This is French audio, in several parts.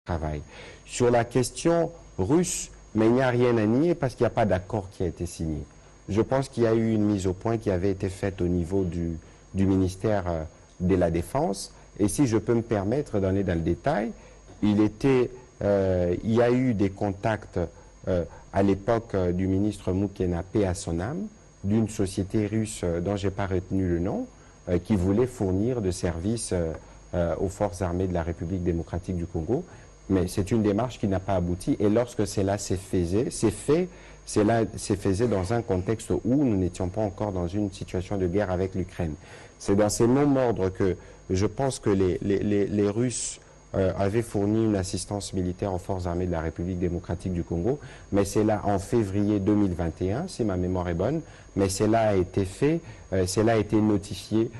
travail. Sur la question russe, mais il n'y a rien à nier parce qu'il n'y a pas d'accord qui a été signé. Je pense qu'il y a eu une mise au point qui avait été faite au niveau du ministère de la Défense. Et si je peux me permettre d'aller dans le détail, il y a eu des contacts à l'époque du ministre Moukena, paix à son âme, d'une société russe dont je n'ai pas retenu le nom, qui voulait fournir de services aux forces armées de la République démocratique du Congo. Mais c'est une démarche qui n'a pas abouti. Et lorsque cela s'est fait dans un contexte où nous n'étions pas encore dans une situation de guerre avec l'Ukraine. C'est dans ces mêmes ordres que je pense que les Russes avaient fourni une assistance militaire aux forces armées de la République démocratique du Congo. Mais c'est là en février 2021, si ma mémoire est bonne. Mais cela a été fait, cela a été notifié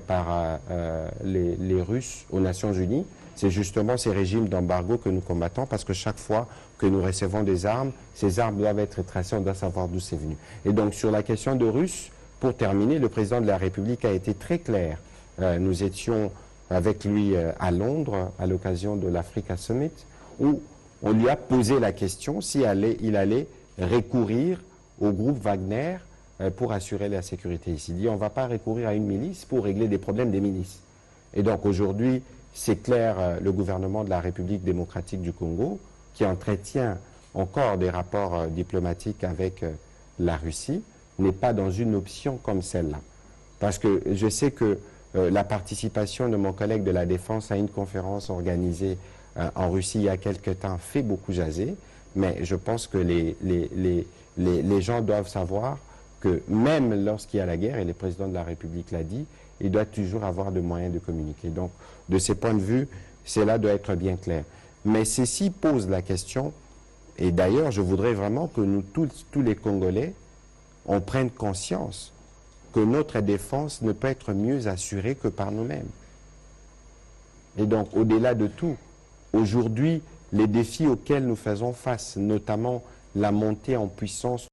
par les Russes aux Nations Unies. C'est justement ces régimes d'embargo que nous combattons parce que chaque fois que nous recevons des armes, ces armes doivent être tracées, on doit savoir d'où c'est venu. Et donc sur la question de Russes, pour terminer, le président de la République a été très clair. Nous étions avec lui à Londres à l'occasion de l'Africa Summit où on lui a posé la question si il allait recourir au groupe Wagner pour assurer la sécurité. Il s'est dit on ne va pas recourir à une milice pour régler des problèmes des milices. Et donc aujourd'hui, c'est clair, le gouvernement de la République démocratique du Congo, qui entretient encore des rapports diplomatiques avec la Russie, n'est pas dans une option comme celle-là. Parce que je sais que la participation de mon collègue de la Défense à une conférence organisée en Russie il y a quelque temps fait beaucoup jaser, mais je pense que les gens doivent savoir que même lorsqu'il y a la guerre, et le président de la République l'a dit, il doit toujours avoir des moyens de communiquer. Donc, de ces points de vue, cela doit être bien clair. Mais ceci pose la question, et d'ailleurs, je voudrais vraiment que nous, tous les Congolais, on prenne conscience que notre défense ne peut être mieux assurée que par nous-mêmes. Et donc, au-delà de tout, aujourd'hui, les défis auxquels nous faisons face, notamment la montée en puissance